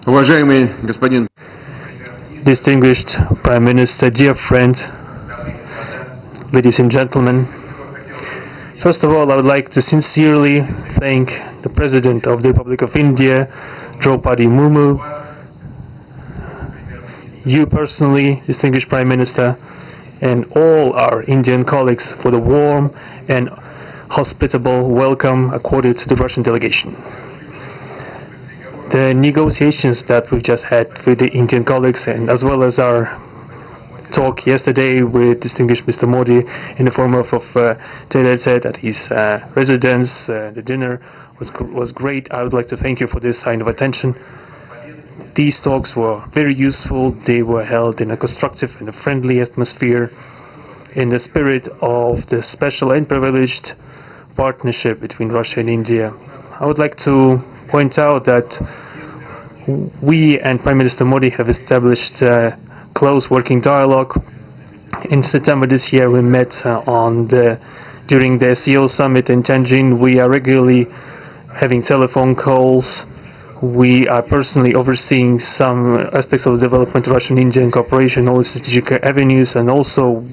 Уважаемый господин Distinguished Prime Minister, dear friend, ladies and gentlemen, first of all, I would like to sincerely thank the President of the Republic of India, Draupadi Murmu, you personally, distinguished Prime Minister, and all our Indian colleagues for the warm and hospitable welcome accorded to the Russian delegation. The negotiations that we just had with the Indian colleagues, and as well as our talk yesterday with distinguished Mr. Modi in the form of Tele-said at his residence, the dinner was great. I would like to thank you for this sign of attention. These talks were very useful. They were held in a constructive and a friendly atmosphere, in the spirit of the special and privileged partnership between Russia and India. I would like to point out that we and Prime Minister Modi have established a close working dialogue. In September this year we met during the SEO summit in Tianjin. We are regularly having telephone calls. We are personally overseeing some aspects of the development of Russian-Indian cooperation, all the strategic avenues, and also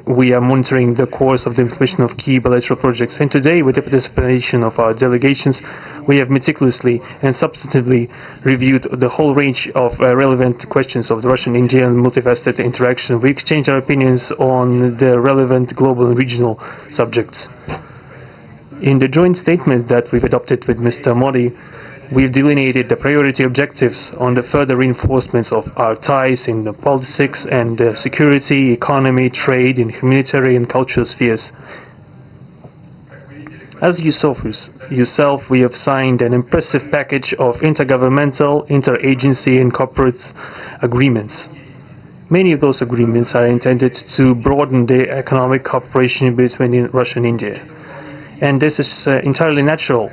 we are monitoring the course of the implementation of key bilateral projects. And today, with the participation of our delegations, we have meticulously and substantively reviewed the whole range of relevant questions of the Russian-Indian multifaceted interaction. We exchanged our opinions on the relevant global and regional subjects. In the joint statement that we've adopted with Mr. Modi, we've delineated the priority objectives on the further reinforcements of our ties in the politics and security, economy, trade, in humanitarian and cultural spheres. As you saw for yourself, we have signed an impressive package of intergovernmental, interagency and corporate agreements. Many of those agreements are intended to broaden the economic cooperation between Russia and India. And this is entirely natural,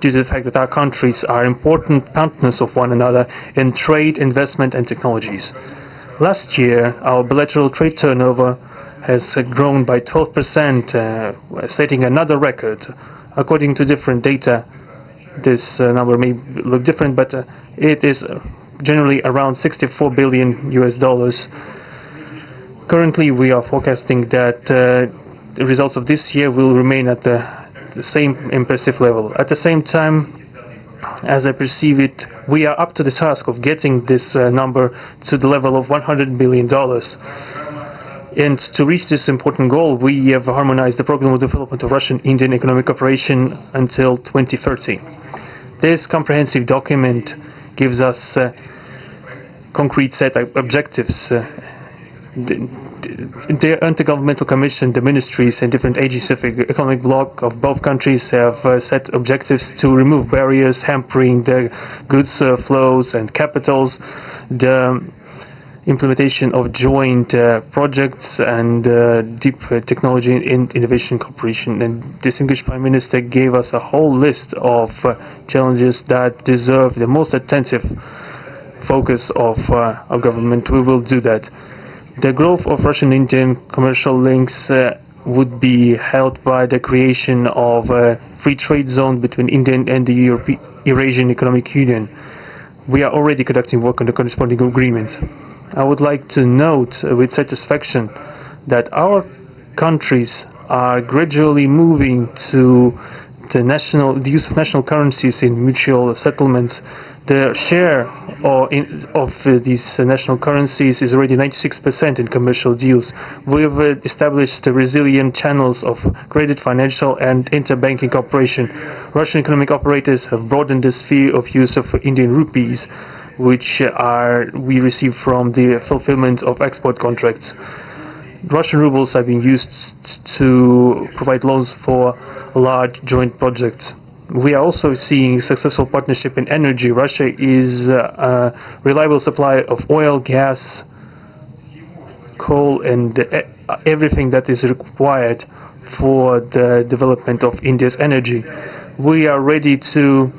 due to the fact that our countries are important partners of one another in trade, investment and technologies. Last year, our bilateral trade turnover has grown by 12%, setting another record. According to different data, this number may look different, but it is generally around $64 billion. Currently, we are forecasting that the results of this year will remain at the same impressive level. At the same time, as I perceive it, we are up to the task of getting this number to the level of $100 billion. And to reach this important goal, we have harmonized the program of development of Russian-Indian economic cooperation until 2030. This comprehensive document gives us a concrete set of objectives. The Intergovernmental Commission, the ministries and different agencies of the economic bloc of both countries have set objectives to remove barriers hampering the goods flows and capitals, the implementation of joint projects and deep technology and innovation cooperation. And distinguished Prime Minister gave us a whole list of challenges that deserve the most attentive focus of our government. We will do that. The growth of Russian-Indian commercial links would be helped by the creation of a free trade zone between India and the Eurasian Economic Union. We are already conducting work on the corresponding agreement. I would like to note with satisfaction that our countries are gradually moving to the use of national currencies in mutual settlements. The share of these national currencies is already 96% in commercial deals. We have established resilient channels of credit, financial and interbanking cooperation. Russian economic operators have broadened the sphere of use of Indian rupees, which we receive from the fulfillment of export contracts. Russian rubles are being used to provide loans for large joint projects. We are also seeing successful partnership in energy. Russia is a reliable supplier of oil, gas, coal, and everything that is required for the development of India's energy. We are ready to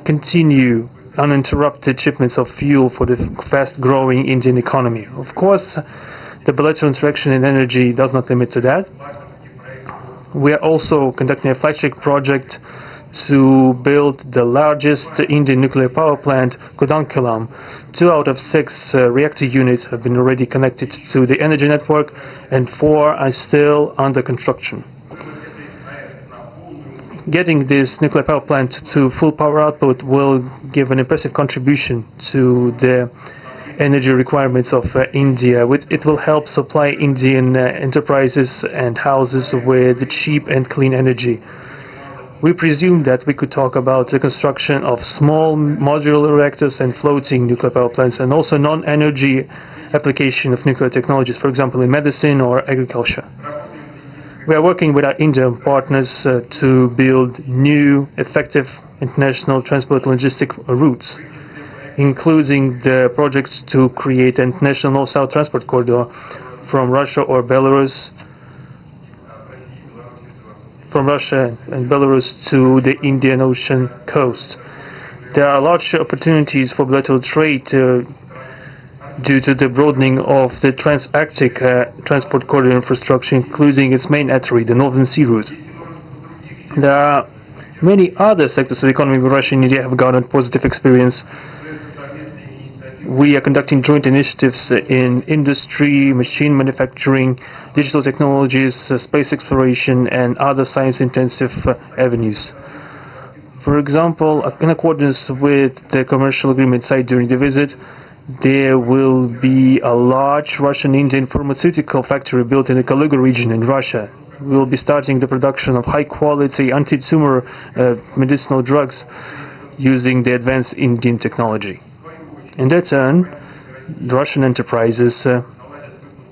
continue uninterrupted shipments of fuel for the fast-growing Indian economy. Of course, the bilateral interaction in energy does not limit to that. We are also conducting a flagship project to build the largest Indian nuclear power plant, Kudankulam. 2 out of 6 reactor units have been already connected to the energy network, and 4 are still under construction. Getting this nuclear power plant to full power output will give an impressive contribution to the energy requirements of India. It will help supply Indian enterprises and houses with cheap and clean energy. We presume that we could talk about the construction of small modular reactors and floating nuclear power plants, and also non-energy application of nuclear technologies, for example in medicine or agriculture. We are working with our Indian partners to build new, effective international transport logistic routes, including the projects to create an international north-south transport corridor from Russia and Belarus to the Indian Ocean coast. There are large opportunities for bilateral trade due to the broadening of the trans-Arctic transport corridor infrastructure, including its main artery, the Northern Sea Route. There are many other sectors of the economy where Russia and India have garnered positive experience. We are conducting joint initiatives in industry, machine manufacturing, digital technologies, space exploration, and other science-intensive avenues. For example, in accordance with the commercial agreement signed during the visit, there will be a large Russian-Indian pharmaceutical factory built in the Kaluga region in Russia. We will be starting the production of high-quality anti-tumor medicinal drugs using the advanced Indian technology. In their turn, the Russian enterprises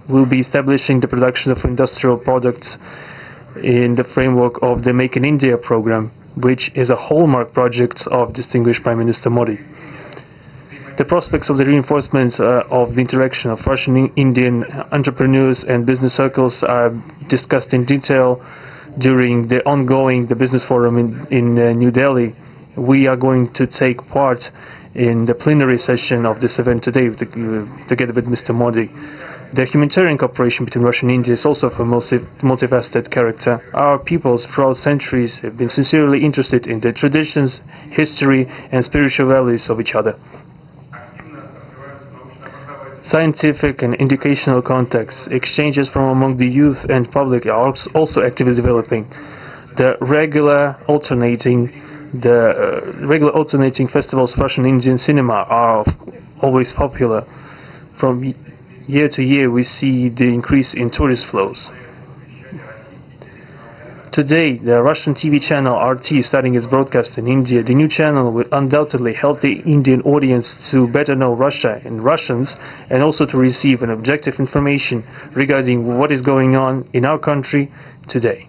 will be establishing the production of industrial products in the framework of the Make in India program, which is a hallmark project of distinguished Prime Minister Modi. The prospects of the reinforcement of the interaction of Russian-Indian entrepreneurs and business circles are discussed in detail during the ongoing Business Forum in New Delhi. We are going to take part in the plenary session of this event today together with Mr. Modi. The humanitarian cooperation between Russia and India is also of a multifaceted character. Our peoples throughout centuries have been sincerely interested in the traditions, history, and spiritual values of each other. Scientific and educational contacts, exchanges from among the youth and public are also actively developing. The regular alternating festivals of Russian Indian cinema are always popular. From year to year we see the increase in tourist flows. Today, the Russian TV channel RT is starting its broadcast in India. The new channel will undoubtedly help the Indian audience to better know Russia and Russians, and also to receive an objective information regarding what is going on in our country today.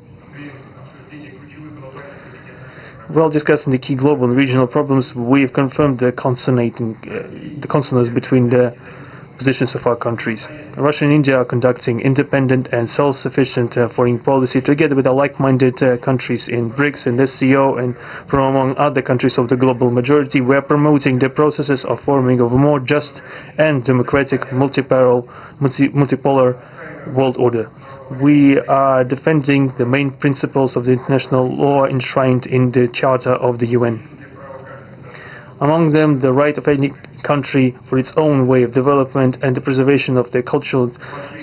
While discussing the key global and regional problems, we have confirmed the consonance between the positions of our countries. Russia and India are conducting independent and self-sufficient foreign policy together with our like-minded countries in BRICS and SCO, and from among other countries of the global majority. We are promoting the processes of forming of a more just and democratic multipolar world order. We are defending the main principles of the international law enshrined in the Charter of the UN. Among them, the right of any country for its own way of development and the preservation of their cultural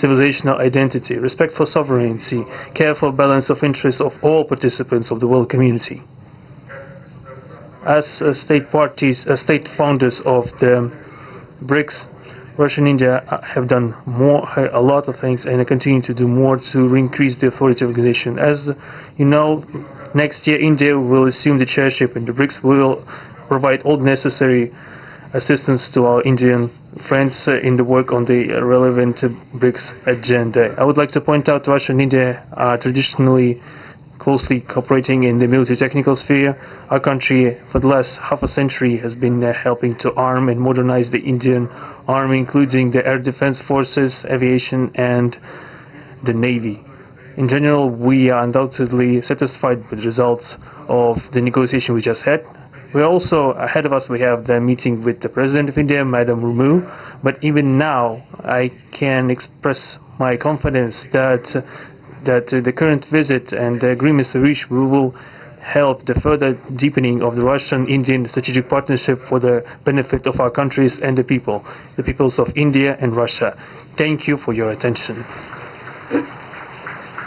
civilizational identity, respect for sovereignty, careful balance of interests of all participants of the world community. As state founders of the BRICS, Russia and India have done a lot of things, and continue to do more to increase the authority of the organization. As you know, next year India will assume the chairship, and the BRICS will provide all necessary assistance to our Indian friends in the work on the relevant BRICS agenda. I would like to point out Russia and India are traditionally closely cooperating in the military-technical sphere. Our country, for the last half a century, has been helping to arm and modernize the Indian Army, including the Air Defense Forces, aviation, and the Navy. In general, we are undoubtedly satisfied with the results of the negotiation we just had. We also, ahead of us, we have the meeting with the President of India, Madam Murmu. But even now, I can express my confidence that the current visit and the agreements reached will help the further deepening of the Russian-Indian strategic partnership for the benefit of our countries and the peoples of India and Russia. Thank you for your attention.